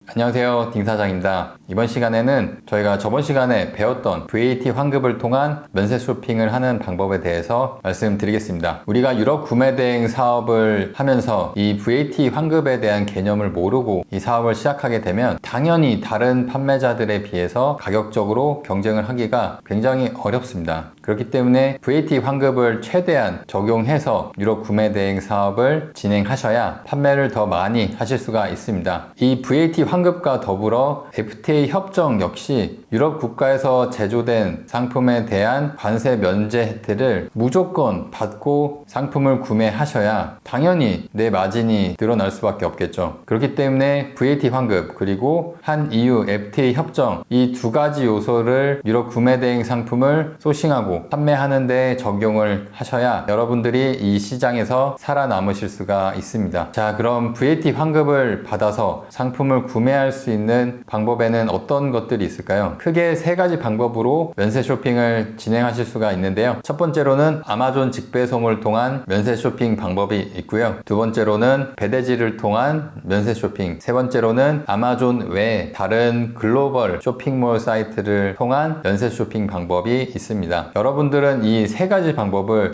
안녕하세요, 딩사장입니다. 이번 시간에는 저희가 저번 시간에 배웠던 VAT 환급을 통한 면세 쇼핑을 하는 방법에 대해서 말씀드리겠습니다. 우리가 유럽 구매 대행 사업을 하면서 이 VAT 환급에 대한 개념을 모르고 이 사업을 시작하게 되면 당연히 다른 판매자들에 비해서 가격적으로 경쟁을 하기가 굉장히 어렵습니다. 그렇기 때문에 VAT 환급을 최대한 적용해서 유럽 구매 대행 사업을 진행하셔야 판매를 더 많이 하실 수가 있습니다. 이 VAT 환급과 더불어 FTA 협정 역시 유럽 국가에서 제조된 상품에 대한 관세 면제 혜택을 무조건 받고 상품을 구매하셔야 당연히 내 마진이 늘어날 수밖에 없겠죠. 그렇기 때문에 VAT 환급 그리고 한 EU FTA 협정 이 두 가지 요소를 유럽 구매 대행 상품을 소싱하고 판매하는 데 적용을 하셔야 여러분들이 이 시장에서 살아남으실 수가 있습니다. 자, 그럼 VAT 환급을 받아서 상품을 구매할 수 있는 방법에는 어떤 것들이 있을까요? 크게 세 가지 방법으로 면세 쇼핑을 진행하실 수가 있는데요. 첫 번째로는 아마존 직배송을 통한 면세 쇼핑 방법이 있고요. 두 번째로는 배대지를 통한 면세 쇼핑, 세 번째로는 아마존 외 다른 글로벌 쇼핑몰 사이트를 통한 면세 쇼핑 방법이 있습니다. 여러분들은 이 세 가지 방법을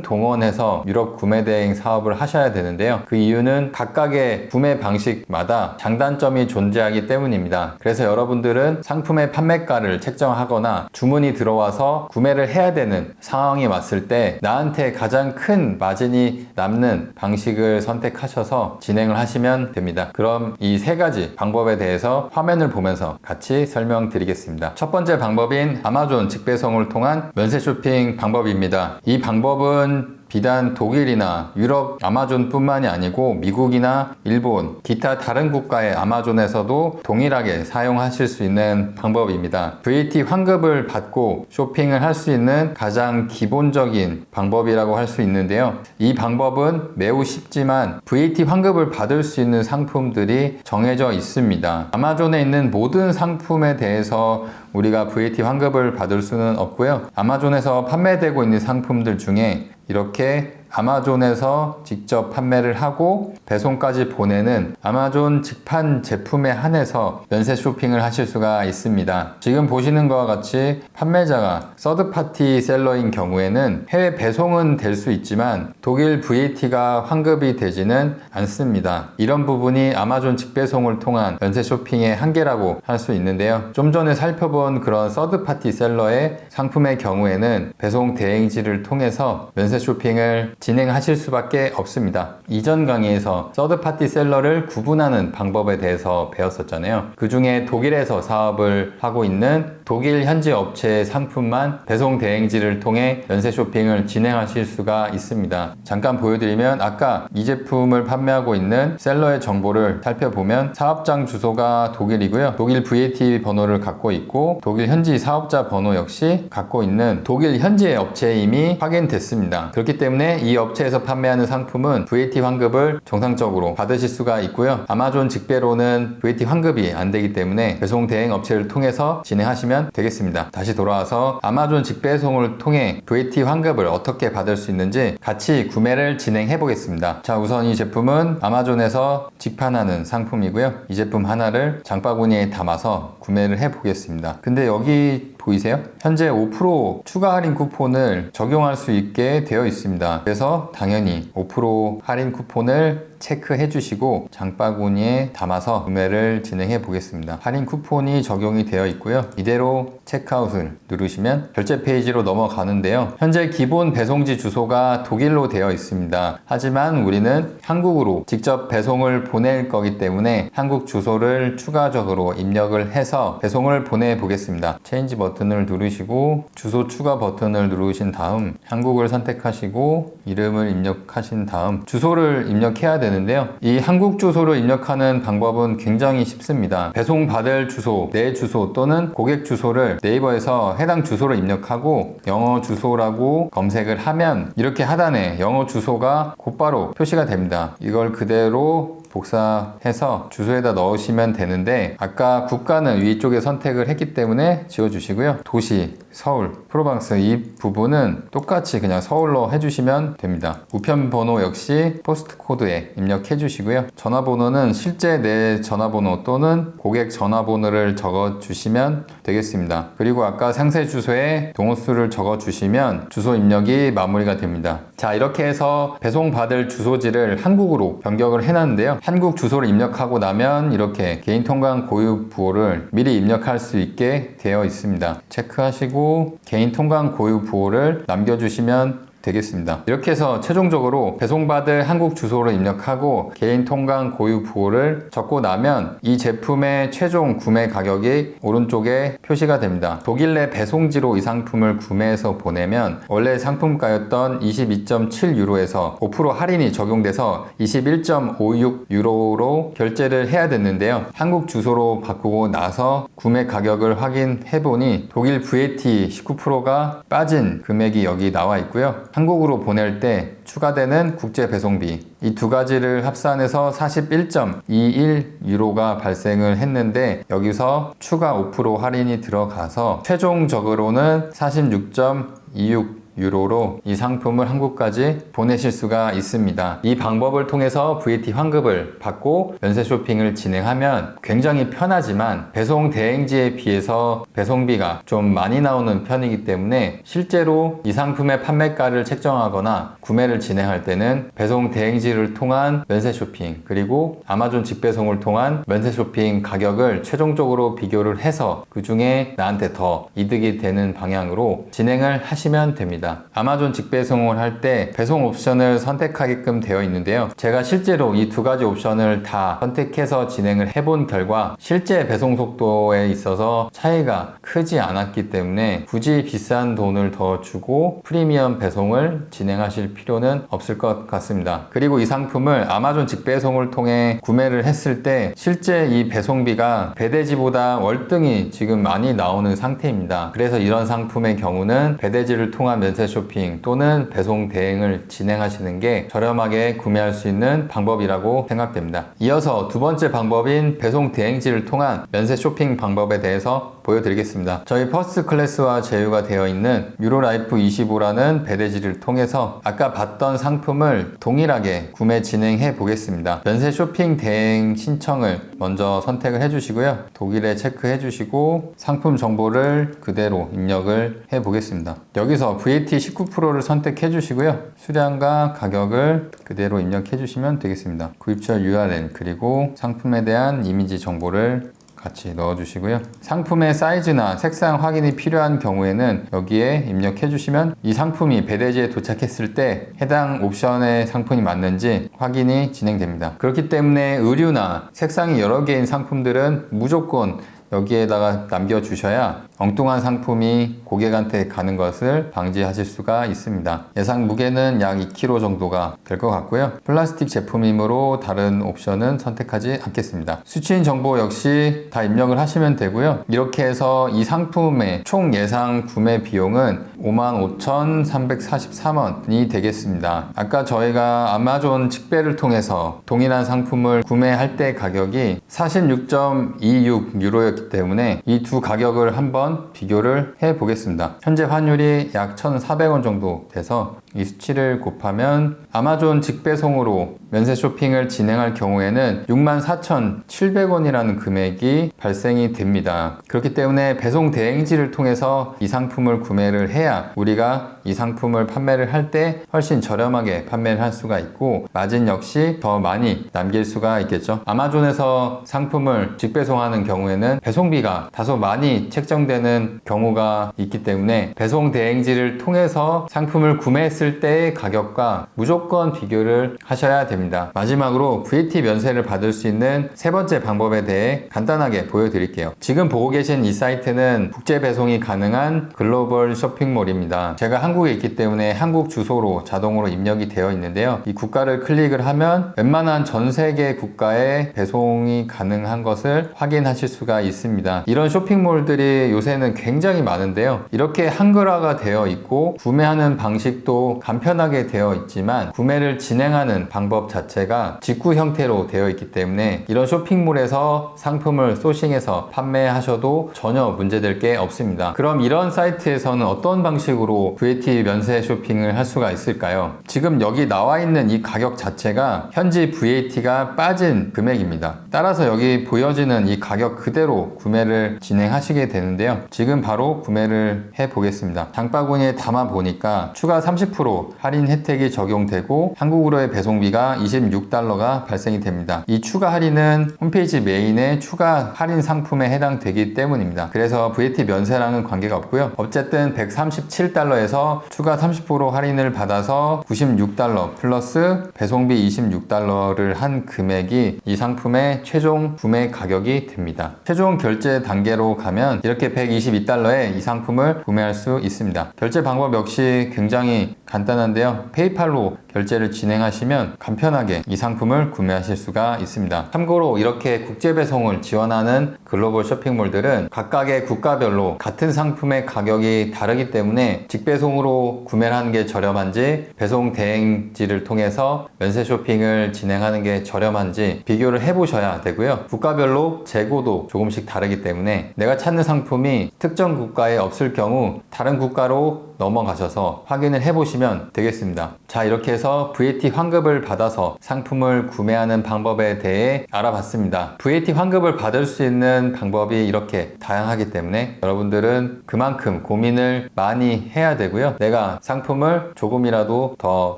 총동원해서 유럽 구매 대행 사업을 하셔야 되는데요. 그 이유는 각각의 구매 방식마다 장단점이 존재하기 때문입니다. 그래서 여러분들은 상품의 판매가를 책정하거나 주문이 들어와서 구매를 해야 되는 상황이 왔을 때 나한테 가장 큰 마진이 남는 방식을 선택하셔서 진행을 하시면 됩니다. 그럼 이 세 가지 방법에 대해서 화면을 보면서 같이 설명드리겠습니다. 첫 번째 방법인 아마존 직배송을 통한 면세 쇼핑 방법입니다. 이 방법은 비단 독일이나 유럽 아마존뿐만이 아니고 미국이나 일본, 기타 다른 국가의 아마존에서도 동일하게 사용하실 수 있는 방법입니다. VAT 환급을 받고 쇼핑을 할 수 있는 가장 기본적인 방법이라고 할 수 있는데요. 이 방법은 매우 쉽지만 VAT 환급을 받을 수 있는 상품들이 정해져 있습니다. 아마존에 있는 모든 상품에 대해서 우리가 VAT 환급을 받을 수는 없고요. 아마존에서 판매되고 있는 상품들 중에 이렇게 아마존에서 직접 판매를 하고 배송까지 보내는 아마존 직판 제품에 한해서 면세 쇼핑을 하실 수가 있습니다. 지금 보시는 것과 같이 판매자가 서드파티 셀러인 경우에는 해외 배송은 될 수 있지만 독일 VAT가 환급이 되지는 않습니다. 이런 부분이 아마존 직배송을 통한 면세 쇼핑의 한계라고 할 수 있는데요. 좀 전에 살펴본 그런 서드파티 셀러의 상품의 경우에는 배송 대행지를 통해서 면세 쇼핑을 진행하실 수밖에 없습니다. 이전 강의에서 서드파티 셀러를 구분하는 방법에 대해서 배웠었잖아요. 그 중에 독일에서 사업을 하고 있는 독일 현지 업체의 상품만 배송 대행지를 통해 면세 쇼핑을 진행하실 수가 있습니다. 잠깐 보여드리면 아까 이 제품을 판매하고 있는 셀러의 정보를 살펴보면 사업장 주소가 독일이고요. 독일 VAT 번호를 갖고 있고 독일 현지 사업자 번호 역시 갖고 있는 독일 현지의 업체임이 확인됐습니다. 그렇기 때문에 이 업체에서 판매하는 상품은 VAT 환급을 정상적으로 받으실 수가 있고요. 아마존 직배로는 VAT 환급이 안 되기 때문에 배송 대행 업체를 통해서 진행하시면 되겠습니다. 다시 돌아와서 아마존 직배송을 통해 VAT 환급을 어떻게 받을 수 있는지 같이 구매를 진행해 보겠습니다. 자, 우선 이 제품은 아마존에서 직판하는 상품이고요. 이 제품 하나를 장바구니에 담아서 구매를 해 보겠습니다. 근데 여기 보이세요? 현재 5% 추가 할인 쿠폰을 적용할 수 있게 되어 있습니다. 그래서 당연히 5% 할인 쿠폰을 체크해 주시고 장바구니에 담아서 구매를 진행해 보겠습니다. 할인 쿠폰이 적용이 되어 있고요. 이대로 체크아웃을 누르시면 결제 페이지로 넘어가는데요. 현재 기본 배송지 주소가 독일로 되어 있습니다. 하지만 우리는 한국으로 직접 배송을 보낼 거기 때문에 한국 주소를 추가적으로 입력을 해서 배송을 보내 보겠습니다. 체인지 버튼을 누르시고 주소 추가 버튼을 누르신 다음 한국을 선택하시고 이름을 입력하신 다음 주소를 입력해야 되는데요. 이 한국 주소를 입력하는 방법은 굉장히 쉽습니다. 배송 받을 주소, 내 주소 또는 고객 주소를 네이버에서 해당 주소를 입력하고 영어 주소라고 검색을 하면 이렇게 하단에 영어 주소가 곧바로 표시가 됩니다. 이걸 그대로 복사해서 주소에다 넣으시면 되는데, 아까 국가는 위쪽에 선택을 했기 때문에 지워주시고요. 도시, 서울, 프로방스 이 부분은 똑같이 그냥 서울로 해주시면 됩니다. 우편 번호 역시 포스트 코드에 입력해 주시고요. 전화번호는 실제 내 전화번호 또는 고객 전화번호를 적어 주시면 되겠습니다. 그리고 아까 상세 주소에 동호수를 적어 주시면 주소 입력이 마무리가 됩니다. 자, 이렇게 해서 배송받을 주소지를 한국으로 변경을 해놨는데요. 한국 주소를 입력하고 나면 이렇게 개인 통관 고유 부호를 미리 입력할 수 있게 되어 있습니다. 체크하시고 개인 통관 고유 부호를 남겨주시면 되겠습니다. 이렇게 해서 최종적으로 배송받을 한국 주소를 입력하고 개인 통관 고유 부호를 적고 나면 이 제품의 최종 구매 가격이 오른쪽에 표시가 됩니다. 독일 내 배송지로 이 상품을 구매해서 보내면 원래 상품가였던 22.7유로에서 5% 할인이 적용돼서 21.56유로로 결제를 해야 됐는데요. 한국 주소로 바꾸고 나서 구매 가격을 확인해 보니 독일 VAT 19%가 빠진 금액이 여기 나와 있고요. 한국으로 보낼 때 추가되는 국제 배송비 이 두 가지를 합산해서 41.21유로가 발생을 했는데, 여기서 추가 5% 할인이 들어가서 최종적으로는 46.26유로로 이 상품을 한국까지 보내실 수가 있습니다. 이 방법을 통해서 VAT 환급을 받고 면세 쇼핑을 진행하면 굉장히 편하지만 배송 대행지에 비해서 배송비가 좀 많이 나오는 편이기 때문에 실제로 이 상품의 판매가를 책정하거나 구매를 진행할 때는 배송 대행지를 통한 면세 쇼핑 그리고 아마존 직배송을 통한 면세 쇼핑 가격을 최종적으로 비교를 해서 그 중에 나한테 더 이득이 되는 방향으로 진행을 하시면 됩니다. 아마존 직배송을 할 때 배송 옵션을 선택하게끔 되어 있는데요. 제가 실제로 이 두 가지 옵션을 다 선택해서 진행을 해본 결과 실제 배송 속도에 있어서 차이가 크지 않았기 때문에 굳이 비싼 돈을 더 주고 프리미엄 배송을 진행하실 필요는 없을 것 같습니다. 그리고 이 상품을 아마존 직배송을 통해 구매를 했을 때 실제 이 배송비가 배대지보다 월등히 지금 많이 나오는 상태입니다. 그래서 이런 상품의 경우는 배대지를 통한 면세 쇼핑 또는 배송 대행을 진행하시는 게 저렴하게 구매할 수 있는 방법이라고 생각됩니다. 이어서 두 번째 방법인 배송 대행지를 통한 면세 쇼핑 방법에 대해서 보여드리겠습니다. 저희 퍼스트 클래스와 제휴가 되어 있는 유로라이프 25라는 배대지를 통해서 아까 봤던 상품을 동일하게 구매 진행해 보겠습니다. 면세 쇼핑 대행 신청을 먼저 선택을 해주시고요. 독일에 체크해 주시고 상품 정보를 그대로 입력을 해 보겠습니다. 여기서 VAT 19%를 선택해 주시고요. 수량과 가격을 그대로 입력해 주시면 되겠습니다. 구입처 URL 그리고 상품에 대한 이미지 정보를 같이 넣어주시고요. 상품의 사이즈나 색상 확인이 필요한 경우에는 여기에 입력해 주시면 이 상품이 배대지에 도착했을 때 해당 옵션의 상품이 맞는지 확인이 진행됩니다. 그렇기 때문에 의류나 색상이 여러 개인 상품들은 무조건 여기에다가 남겨주셔야 엉뚱한 상품이 고객한테 가는 것을 방지하실 수가 있습니다. 예상 무게는 약 2kg 정도가 될 것 같고요. 플라스틱 제품이므로 다른 옵션은 선택하지 않겠습니다. 수취인 정보 역시 다 입력을 하시면 되고요. 이렇게 해서 이 상품의 총 예상 구매 비용은 55,343원이 되겠습니다. 아까 저희가 아마존 직배를 통해서 동일한 상품을 구매할 때 가격이 46.26유로였기 때문에 이 두 가격을 한번 비교를 해 보겠습니다. 현재 환율이 약 1,400원 정도 돼서 이 수치를 곱하면 아마존 직배송으로 면세 쇼핑을 진행할 경우에는 64,700원이라는 금액이 발생이 됩니다. 그렇기 때문에 배송 대행지를 통해서 이 상품을 구매를 해야 우리가 이 상품을 판매를 할 때 훨씬 저렴하게 판매를 할 수가 있고 마진 역시 더 많이 남길 수가 있겠죠. 아마존에서 상품을 직배송하는 경우에는 배송비가 다소 많이 책정되는 경우가 있기 때문에 배송 대행지를 통해서 상품을 구매했을 때의 가격과 무조건 비교를 하셔야 됩니다. 마지막으로 VAT 면세를 받을 수 있는 세 번째 방법에 대해 간단하게 보여드릴게요. 지금 보고 계신 이 사이트는 국제 배송이 가능한 글로벌 쇼핑몰입니다. 제가 한국에 있기 때문에 한국 주소로 자동으로 입력이 되어 있는데요. 이 국가를 클릭을 하면 웬만한 전 세계 국가에 배송이 가능한 것을 확인하실 수가 있습니다. 이런 쇼핑몰들이 요새는 굉장히 많은데요. 이렇게 한글화가 되어 있고 구매하는 방식도 구매도 간편하게 되어 있지만 구매를 진행하는 방법 자체가 직구 형태로 되어 있기 때문에 이런 쇼핑몰에서 상품을 소싱해서 판매하셔도 전혀 문제될 게 없습니다. 그럼 이런 사이트에서는 어떤 방식으로 VAT 면세 쇼핑을 할 수가 있을까요? 지금 여기 나와 있는 이 가격 자체가 현지 VAT가 빠진 금액입니다. 따라서 여기 보여지는 이 가격 그대로 구매를 진행하시게 되는데요. 지금 바로 구매를 해 보겠습니다. 장바구니에 담아 보니까 추가 30% 할인 혜택이 적용되고 한국으로의 배송비가 26달러가 발생이 됩니다. 이 추가 할인은 홈페이지 메인에 추가 할인 상품에 해당되기 때문입니다. 그래서 VAT 면세랑은 관계가 없고요. 어쨌든 137달러에서 추가 30% 할인을 받아서 96달러 플러스 배송비 26달러를 한 금액이 이 상품의 최종 구매 가격이 됩니다. 최종 결제 단계로 가면 이렇게 122달러에 이 상품을 구매할 수 있습니다. 결제 방법 역시 굉장히 간단한데요. 페이팔로 결제를 진행하시면 간편하게 이 상품을 구매하실 수가 있습니다. 참고로 이렇게 국제 배송을 지원하는 글로벌 쇼핑몰들은 각각의 국가별로 같은 상품의 가격이 다르기 때문에 직배송으로 구매를 하는 게 저렴한지 배송 대행지를 통해서 면세 쇼핑을 진행하는 게 저렴한지 비교를 해보셔야 되고요. 국가별로 재고도 조금씩 다르기 때문에 내가 찾는 상품이 특정 국가에 없을 경우 다른 국가로 넘어가셔서 확인을 해보시면 되겠습니다. 자, 이렇게 해서 VAT 환급을 받아서 상품을 구매하는 방법에 대해 알아봤습니다. VAT 환급을 받을 수 있는 방법이 이렇게 다양하기 때문에 여러분들은 그만큼 고민을 많이 해야 되고요. 내가 상품을 조금이라도 더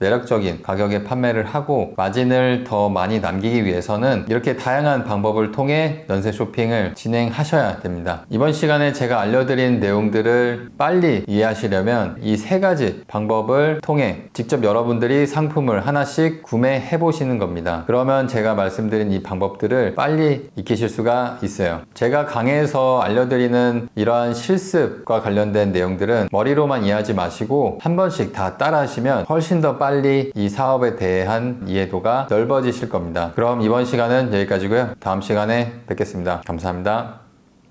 매력적인 가격에 판매를 하고 마진을 더 많이 남기기 위해서는 이렇게 다양한 방법을 통해 면세 쇼핑을 진행하셔야 됩니다. 이번 시간에 제가 알려드린 내용들을 빨리 이해하시려면 이 세 가지 방법을 통해 직접 여러분들이 상품을 하나씩 구매해 보시는 겁니다. 그러면 제가 말씀드린 이 방법들을 빨리 익히실 수가 있어요. 제가 강의에서 알려드리는 이러한 실습과 관련된 내용들은 머리로만 이해하지 마시고 한 번씩 다 따라 하시면 훨씬 더 빨리 이 사업에 대한 이해도가 넓어지실 겁니다. 그럼 이번 시간은 여기까지고요. 다음 시간에 뵙겠습니다. 감사합니다.